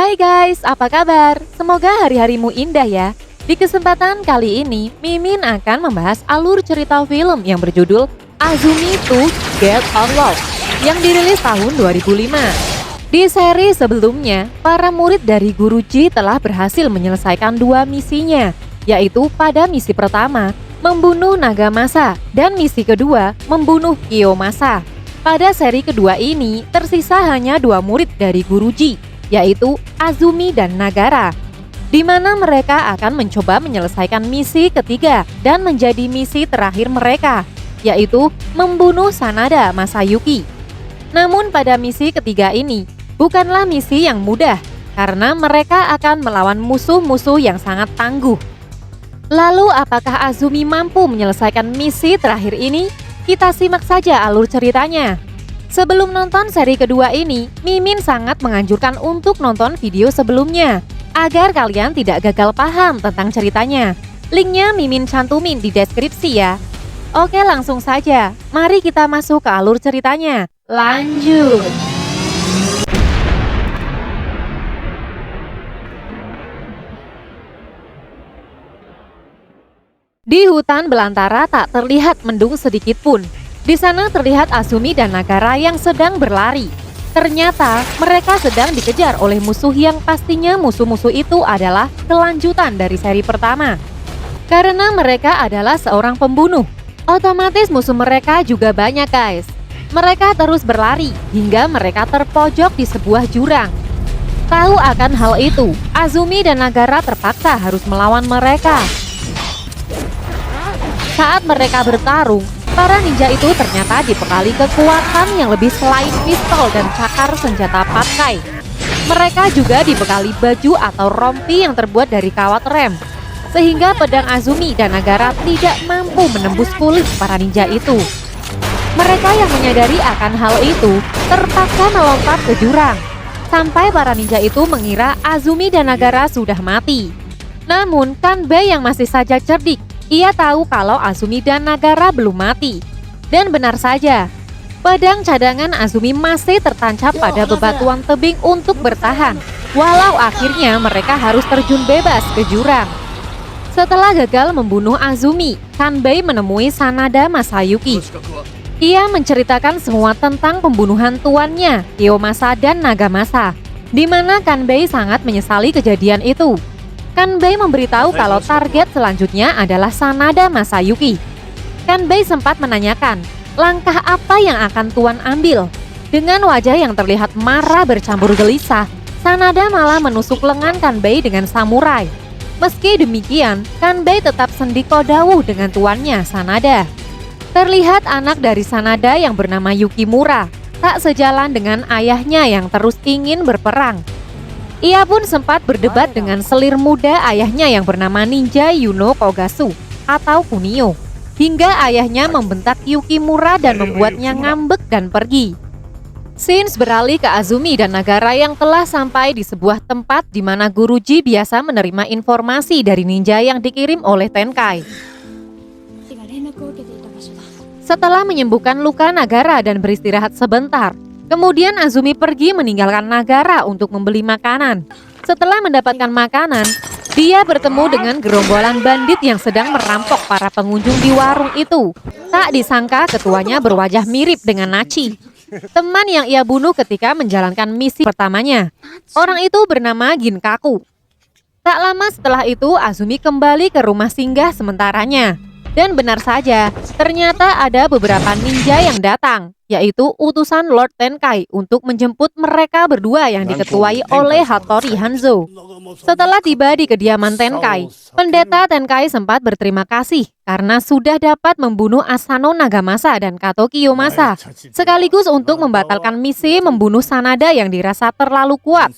Hai guys, apa kabar? Semoga hari-harimu indah ya. Di kesempatan kali ini, Mimin akan membahas alur cerita film yang berjudul Azumi to Get Unlocked yang dirilis tahun 2005. Di seri sebelumnya, para murid dari Guruji telah berhasil menyelesaikan dua misinya, yaitu pada misi pertama, membunuh Nagamasa, dan misi kedua, membunuh Kiyomasa. Pada seri kedua ini, tersisa hanya dua murid dari Guruji, yaitu Azumi dan Nagara, di mana mereka akan mencoba menyelesaikan misi ketiga dan menjadi misi terakhir mereka, yaitu membunuh Sanada Masayuki. Namun pada misi ketiga ini, bukanlah misi yang mudah, karena mereka akan melawan musuh-musuh yang sangat tangguh. Lalu apakah Azumi mampu menyelesaikan misi terakhir ini? Kita simak saja alur ceritanya. Sebelum nonton seri kedua ini, Mimin sangat menganjurkan untuk nonton video sebelumnya, agar kalian tidak gagal paham tentang ceritanya. Linknya Mimin cantumin di deskripsi ya. Oke, langsung saja. Mari kita masuk ke alur ceritanya. Lanjut. Di hutan belantara tak terlihat mendung sedikit pun. Di sana terlihat Azumi dan Nagara yang sedang berlari. Ternyata mereka sedang dikejar oleh musuh yang pastinya musuh-musuh itu adalah kelanjutan dari seri pertama. Karena mereka adalah seorang pembunuh, otomatis musuh mereka juga banyak guys. Mereka terus berlari hingga mereka terpojok di sebuah jurang. Tahu akan hal itu, Azumi dan Nagara terpaksa harus melawan mereka. Saat mereka bertarung, para ninja itu ternyata dibekali kekuatan yang lebih selain pistol dan cakar senjata pakai. Mereka juga dibekali baju atau rompi yang terbuat dari kawat rem, sehingga pedang Azumi dan Nagara tidak mampu menembus kulit para ninja itu. Mereka yang menyadari akan hal itu terpaksa melompat ke jurang, sampai para ninja itu mengira Azumi dan Nagara sudah mati. Namun Kanbei yang masih saja cerdik, ia tahu kalau Azumi dan Nagara belum mati. Dan benar saja, pedang cadangan Azumi masih tertancap pada bebatuan tebing untuk bertahan, walau akhirnya mereka harus terjun bebas ke jurang. Setelah gagal membunuh Azumi, Kanbei menemui Sanada Masayuki. Ia menceritakan semua tentang pembunuhan tuannya, Kiyomasa dan Nagamasa, di mana Kanbei sangat menyesali kejadian itu. Kanbei memberitahu kalau target selanjutnya adalah Sanada Masayuki. Kanbei sempat menanyakan, langkah apa yang akan Tuan ambil? Dengan wajah yang terlihat marah bercampur gelisah, Sanada malah menusuk lengan Kanbei dengan samurai. Meski demikian, Kanbei tetap sendiko dawuh dengan tuannya, Sanada. Terlihat anak dari Sanada yang bernama Yukimura tak sejalan dengan ayahnya yang terus ingin berperang. Ia pun sempat berdebat dengan selir muda ayahnya yang bernama Ninja Yuno Kogasu atau Kunio, hingga ayahnya membentak Yukimura dan membuatnya ngambek dan pergi. Scenes beralih ke Azumi dan Nagara yang telah sampai di sebuah tempat di mana Guruji biasa menerima informasi dari ninja yang dikirim oleh Tenkai. Setelah menyembuhkan luka Nagara dan beristirahat sebentar, kemudian Azumi pergi meninggalkan Nagara untuk membeli makanan. Setelah mendapatkan makanan, dia bertemu dengan gerombolan bandit yang sedang merampok para pengunjung di warung itu. Tak disangka ketuanya berwajah mirip dengan Nachi, teman yang ia bunuh ketika menjalankan misi pertamanya. Orang itu bernama Ginkaku. Tak lama setelah itu Azumi kembali ke rumah singgah sementaranya. Dan benar saja, ternyata ada beberapa ninja yang datang, yaitu utusan Lord Tenkai untuk menjemput mereka berdua yang diketuai oleh Hattori Hanzo. Setelah tiba di kediaman Tenkai, pendeta Tenkai sempat berterima kasih karena sudah dapat membunuh Asano Nagamasa dan Kato Kiyomasa, sekaligus untuk membatalkan misi membunuh Sanada yang dirasa terlalu kuat.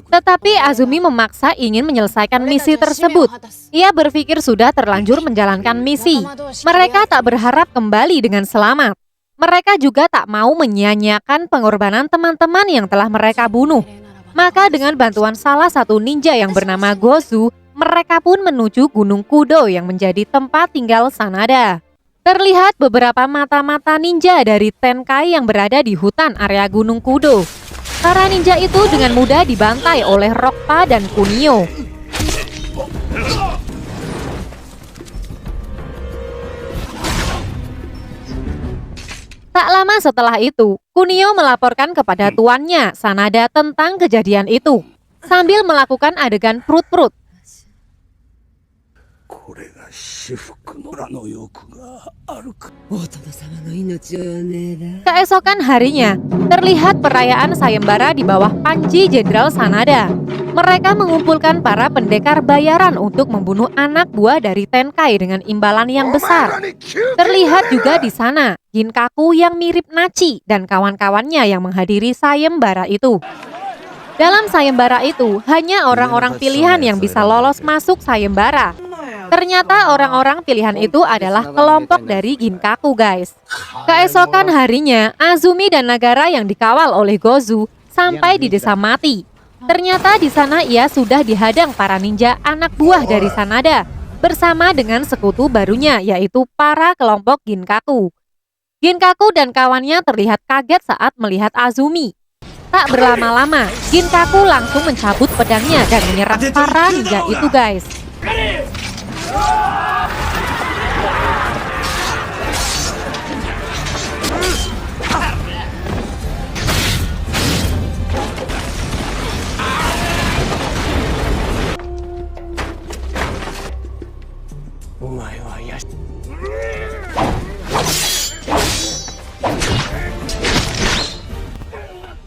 Tetapi Azumi memaksa ingin menyelesaikan misi tersebut. Ia berpikir sudah terlanjur menjalankan misi. Mereka tak berharap kembali dengan selamat. Mereka juga tak mau menyia-nyiakan pengorbanan teman-teman yang telah mereka bunuh. Maka dengan bantuan salah satu ninja yang bernama Gozu, mereka pun menuju Gunung Kudo yang menjadi tempat tinggal Sanada. Terlihat beberapa mata-mata ninja dari Tenkai yang berada di hutan area Gunung Kudo. Para ninja itu dengan mudah dibantai oleh Rokpa dan Kunio. Tak lama setelah itu, Kunio melaporkan kepada tuannya, Sanada, tentang kejadian itu, sambil melakukan adegan prut-prut. Keesokan harinya, terlihat perayaan sayembara di bawah panji Jenderal Sanada. Mereka mengumpulkan para pendekar bayaran untuk membunuh anak buah dari Tenkai dengan imbalan yang besar. Terlihat juga di sana Ginkaku yang mirip Nachi dan kawan-kawannya yang menghadiri sayembara itu. Dalam sayembara itu, hanya orang-orang pilihan yang bisa lolos masuk sayembara. Ternyata orang-orang pilihan itu adalah kelompok dari Ginkaku, guys. Keesokan harinya, Azumi dan Nagara yang dikawal oleh Gozu sampai di desa mati. Ternyata di sana ia sudah dihadang para ninja anak buah dari Sanada bersama dengan sekutu barunya, yaitu para kelompok Ginkaku. Ginkaku dan kawannya terlihat kaget saat melihat Azumi. Tak berlama-lama, Ginkaku langsung mencabut pedangnya dan menyerang para ninja itu, guys.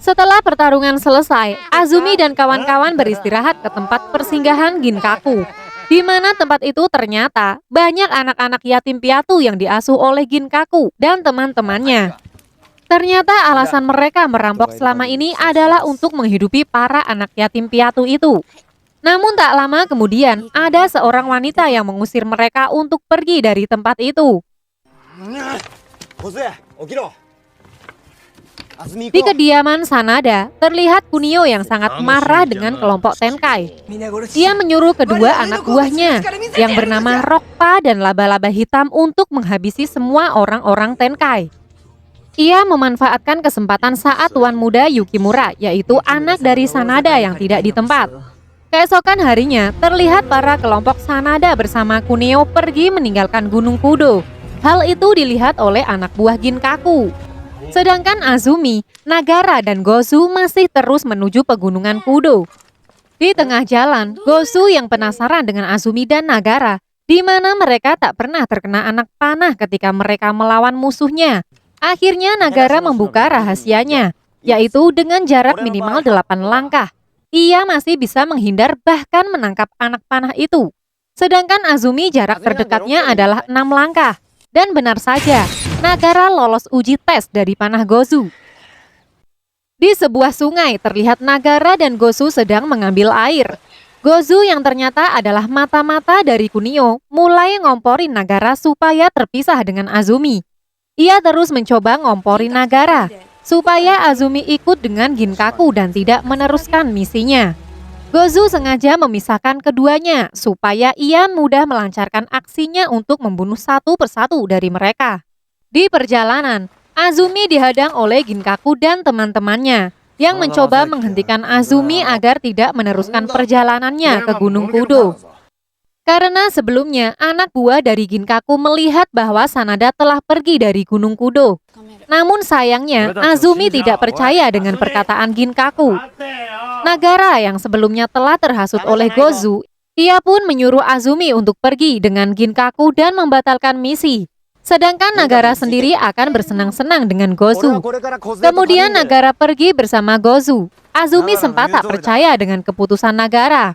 Setelah pertarungan selesai, Azumi dan kawan-kawan beristirahat ke tempat persinggahan Ginkaku, di mana tempat itu ternyata banyak anak-anak yatim piatu yang diasuh oleh Ginkaku dan teman-temannya. Ternyata alasan mereka merampok selama ini adalah untuk menghidupi para anak yatim piatu itu. Namun tak lama kemudian, ada seorang wanita yang mengusir mereka untuk pergi dari tempat itu. Di kediaman Sanada, terlihat Kunio yang sangat marah dengan kelompok Tenkai. Ia menyuruh kedua anak buahnya yang bernama Rokpa dan laba-laba hitam untuk menghabisi semua orang-orang Tenkai. Ia memanfaatkan kesempatan saat tuan muda Yukimura, yaitu anak dari Sanada yang tidak di tempat. Keesokan harinya, terlihat para kelompok Sanada bersama Kunio pergi meninggalkan Gunung Kudo. Hal itu dilihat oleh anak buah Ginkaku. Sedangkan Azumi, Nagara, dan Gozu masih terus menuju pegunungan Kudo. Di tengah jalan, Gozu yang penasaran dengan Azumi dan Nagara, di mana mereka tak pernah terkena anak panah ketika mereka melawan musuhnya. Akhirnya Nagara membuka rahasianya, yaitu dengan jarak minimal 8 langkah. Ia masih bisa menghindar bahkan menangkap anak panah itu. Sedangkan Azumi jarak terdekatnya adalah 6 langkah. Dan benar saja, Nagara lolos uji tes dari panah Gozu. Di sebuah sungai terlihat Nagara dan Gozu sedang mengambil air. Gozu yang ternyata adalah mata-mata dari Kunio mulai ngomporin Nagara supaya terpisah dengan Azumi. Ia terus mencoba ngomporin Nagara supaya Azumi ikut dengan Ginkaku dan tidak meneruskan misinya. Gozu sengaja memisahkan keduanya supaya ia mudah melancarkan aksinya untuk membunuh satu persatu dari mereka. Di perjalanan, Azumi dihadang oleh Ginkaku dan teman-temannya yang mencoba menghentikan Azumi agar tidak meneruskan perjalanannya ke Gunung Kudo. Karena sebelumnya anak buah dari Ginkaku melihat bahwa Sanada telah pergi dari Gunung Kudo. Namun sayangnya Azumi tidak percaya dengan perkataan Ginkaku. Nagara yang sebelumnya telah terhasut oleh Gozu, ia pun menyuruh Azumi untuk pergi dengan Ginkaku dan membatalkan misi. Sedangkan Nagara sendiri akan bersenang-senang dengan Gozu. Kemudian Nagara pergi bersama Gozu. Azumi sempat tak percaya dengan keputusan Nagara.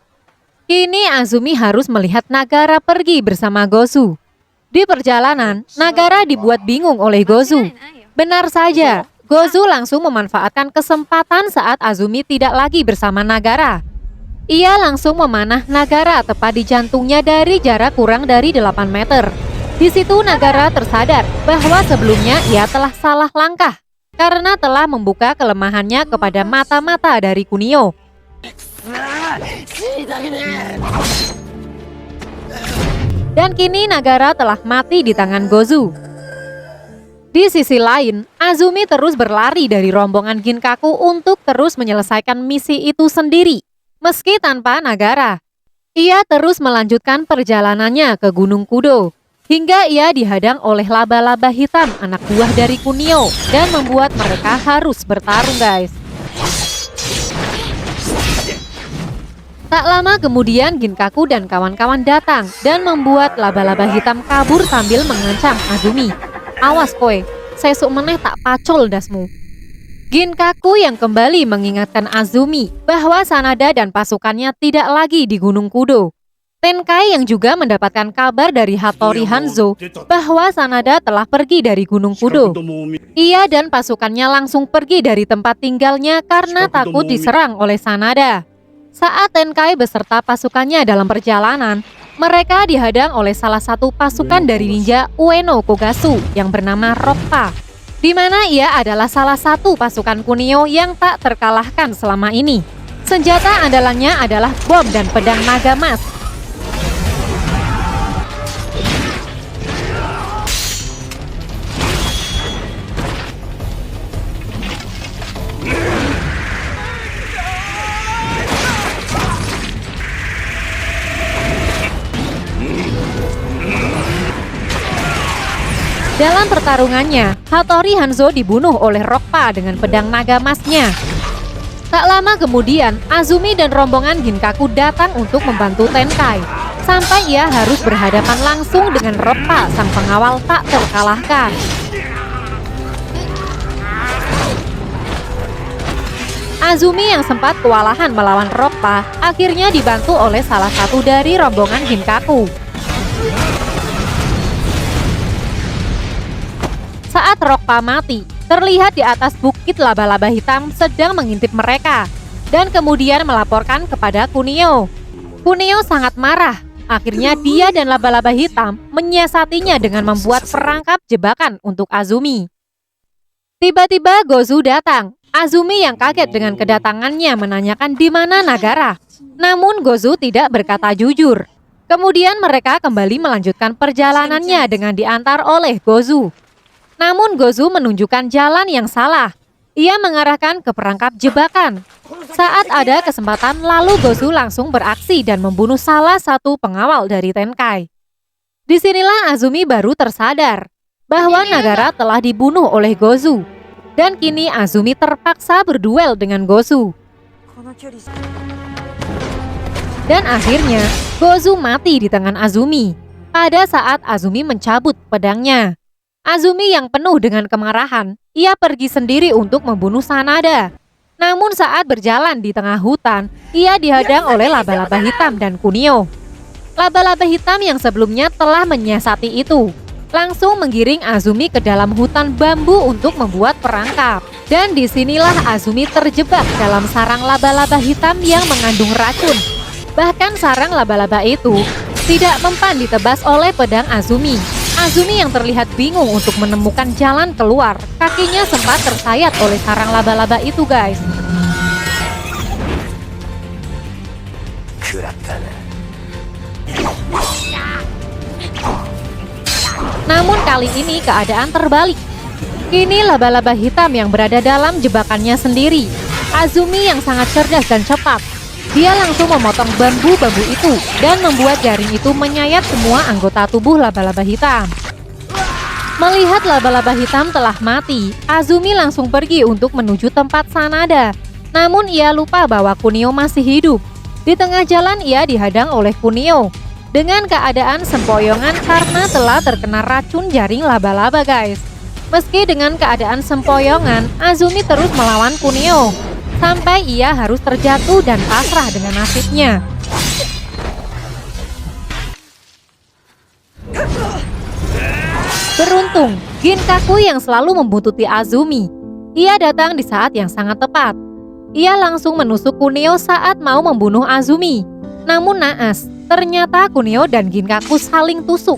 Kini Azumi harus melihat Nagara pergi bersama Gozu. Di perjalanan, Nagara dibuat bingung oleh Gozu. Benar saja, Gozu langsung memanfaatkan kesempatan saat Azumi tidak lagi bersama Nagara. Ia langsung memanah Nagara tepat di jantungnya dari jarak kurang dari 8 meter. Di situ Nagara tersadar bahwa sebelumnya ia telah salah langkah karena telah membuka kelemahannya kepada mata-mata dari Kunio. Dan kini Nagara telah mati di tangan Gozu. Di sisi lain, Azumi terus berlari dari rombongan Ginkaku untuk terus menyelesaikan misi itu sendiri, meski tanpa Nagara. Ia terus melanjutkan perjalanannya ke Gunung Kudo, hingga ia dihadang oleh laba-laba hitam anak buah dari Kunio dan membuat mereka harus bertarung guys. Tak lama kemudian Ginkaku dan kawan-kawan datang dan membuat laba-laba hitam kabur sambil mengancam Azumi. Awas koe, sesuk meneh tak pacul dasmu. Ginkaku yang kembali mengingatkan Azumi bahwa Sanada dan pasukannya tidak lagi di Gunung Kudo. Tenkai yang juga mendapatkan kabar dari Hattori Hanzo bahwa Sanada telah pergi dari Gunung Kudo. Ia dan pasukannya langsung pergi dari tempat tinggalnya karena takut diserang oleh Sanada. Saat Tenkai beserta pasukannya dalam perjalanan, mereka dihadang oleh salah satu pasukan dari ninja Ueno Kogasu yang bernama Rokpa, di mana ia adalah salah satu pasukan Kunio yang tak terkalahkan selama ini. Senjata andalannya adalah bom dan pedang naga emas. Dalam pertarungannya, Hattori Hanzo dibunuh oleh Rokpa dengan pedang naga emasnya. Tak lama kemudian, Azumi dan rombongan Ginkaku datang untuk membantu Tenkai, sampai ia harus berhadapan langsung dengan Rokpa, sang pengawal tak terkalahkan. Azumi yang sempat kewalahan melawan Rokpa, akhirnya dibantu oleh salah satu dari rombongan Ginkaku. Saat Rokpa mati, terlihat di atas bukit laba-laba hitam sedang mengintip mereka, dan kemudian melaporkan kepada Kunio. Kunio sangat marah, akhirnya dia dan laba-laba hitam menyiasatinya dengan membuat perangkap jebakan untuk Azumi. Tiba-tiba Gozu datang. Azumi yang kaget dengan kedatangannya menanyakan di mana Nagara. Namun Gozu tidak berkata jujur. Kemudian mereka kembali melanjutkan perjalanannya dengan diantar oleh Gozu. Namun Gozu menunjukkan jalan yang salah. Ia mengarahkan ke perangkap jebakan. Saat ada kesempatan, lalu Gozu langsung beraksi dan membunuh salah satu pengawal dari Tenkai. Disinilah Azumi baru tersadar bahwa Nagara telah dibunuh oleh Gozu. Dan kini Azumi terpaksa berduel dengan Gozu. Dan akhirnya Gozu mati di tangan Azumi pada saat Azumi mencabut pedangnya. Azumi yang penuh dengan kemarahan, ia pergi sendiri untuk membunuh Sanada. Namun saat berjalan di tengah hutan, ia dihadang oleh laba-laba hitam dan Kunio. Laba-laba hitam yang sebelumnya telah menyiasati itu langsung menggiring Azumi ke dalam hutan bambu untuk membuat perangkap. Dan disinilah Azumi terjebak dalam sarang laba-laba hitam yang mengandung racun. Bahkan sarang laba-laba itu tidak mempan ditebas oleh pedang Azumi. Azumi yang terlihat bingung untuk menemukan jalan keluar. Kakinya sempat tersayat oleh sarang laba-laba itu guys. Namun kali ini keadaan terbalik. Kini laba-laba hitam yang berada dalam jebakannya sendiri. Azumi yang sangat cerdas dan cepat. Dia langsung memotong bambu-bambu itu dan membuat jaring itu menyayat semua anggota tubuh laba-laba hitam. Melihat laba-laba hitam telah mati, Azumi langsung pergi untuk menuju tempat Sanada. Namun ia lupa bahwa Kunio masih hidup. Di tengah jalan ia dihadang oleh Kunio dengan keadaan sempoyongan karena telah terkena racun jaring laba-laba guys. Meski dengan keadaan sempoyongan, Azumi terus melawan Kunio sampai ia harus terjatuh dan pasrah dengan nasibnya. Beruntung, Ginkaku yang selalu membuntuti Azumi. Ia datang di saat yang sangat tepat. Ia langsung menusuk Kunio saat mau membunuh Azumi. Namun naas, ternyata Kunio dan Ginkaku saling tusuk.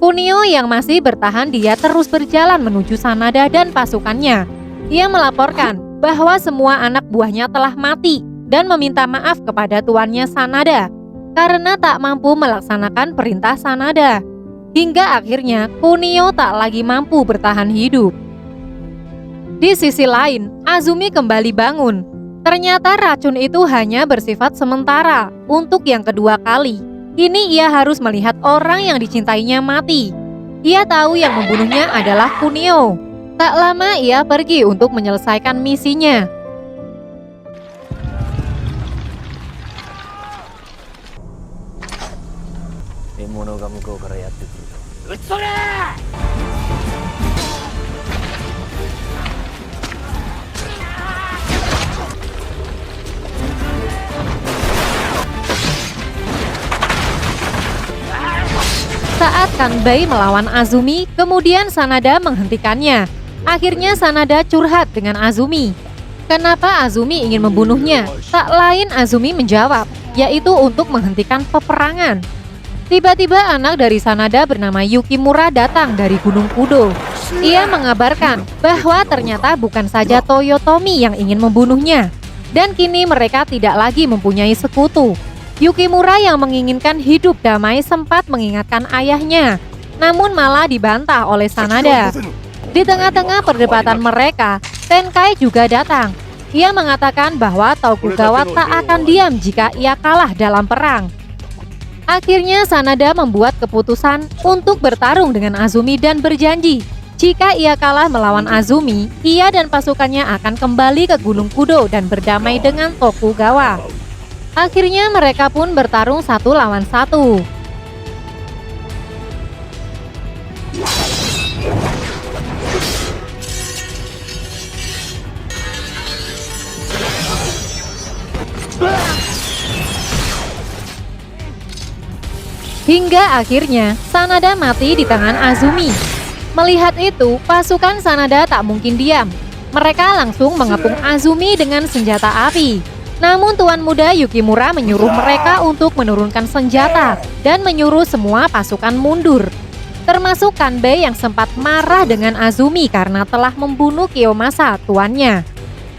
Kunio yang masih bertahan dia terus berjalan menuju Sanada dan pasukannya. Ia melaporkan bahwa semua anak buahnya telah mati dan meminta maaf kepada tuannya Sanada karena tak mampu melaksanakan perintah Sanada. hingga akhirnya Kunio tak lagi mampu bertahan hidup. Di sisi lain, Azumi kembali bangun. Ternyata racun itu hanya bersifat sementara untuk yang kedua kali. Kini ia harus melihat orang yang dicintainya mati. Ia tahu yang membunuhnya adalah Kunio. Tak lama ia pergi untuk menyelesaikan misinya. Saat Kanbei melawan Azumi, kemudian Sanada menghentikannya. Akhirnya Sanada curhat dengan Azumi. Kenapa Azumi ingin membunuhnya? Tak lain Azumi menjawab, yaitu untuk menghentikan peperangan. Tiba-tiba anak dari Sanada bernama Yukimura datang dari Gunung Kudo. Ia mengabarkan bahwa ternyata bukan saja Toyotomi yang ingin membunuhnya. Dan kini mereka tidak lagi mempunyai sekutu. Yukimura yang menginginkan hidup damai sempat mengingatkan ayahnya, namun malah dibantah oleh Sanada. Di tengah-tengah perdebatan mereka, Tenkai juga datang. Ia mengatakan bahwa Tokugawa tak akan diam jika ia kalah dalam perang. Akhirnya Sanada membuat keputusan untuk bertarung dengan Azumi dan berjanji, jika ia kalah melawan Azumi, ia dan pasukannya akan kembali ke Gunung Kudo dan berdamai dengan Tokugawa. Akhirnya mereka pun bertarung 1 lawan 1. Hingga akhirnya Sanada mati di tangan Azumi. Melihat itu, pasukan Sanada tak mungkin diam. Mereka langsung mengepung Azumi dengan senjata api. Namun Tuan Muda Yukimura menyuruh mereka untuk menurunkan senjata dan menyuruh semua pasukan mundur. Termasuk Kanbei yang sempat marah dengan Azumi karena telah membunuh Kiyomasa, tuannya.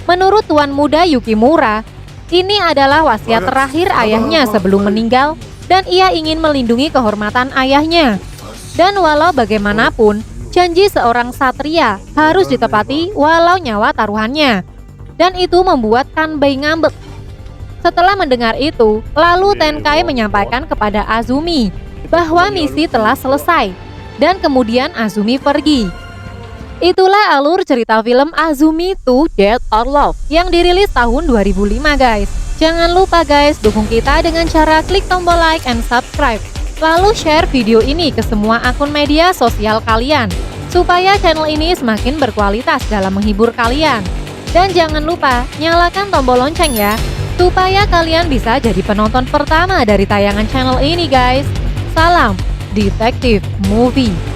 Menurut Tuan Muda Yukimura, ini adalah wasiat terakhir ayahnya sebelum meninggal dan ia ingin melindungi kehormatan ayahnya. Dan walau bagaimanapun, janji seorang satria harus ditepati walau nyawa taruhannya. Dan itu membuat Kanbei ngambek. Setelah mendengar itu, lalu Tenkai menyampaikan kepada Azumi bahwa misi telah selesai. Dan kemudian Azumi pergi. Itulah alur cerita film Azumi to Death or Love yang dirilis tahun 2005 guys. Jangan lupa guys, dukung kita dengan cara klik tombol like and subscribe. Lalu share video ini ke semua akun media sosial kalian, supaya channel ini semakin berkualitas dalam menghibur kalian. Dan jangan lupa nyalakan tombol lonceng ya, supaya kalian bisa jadi penonton pertama dari tayangan channel ini guys. Salam Detektif Movie.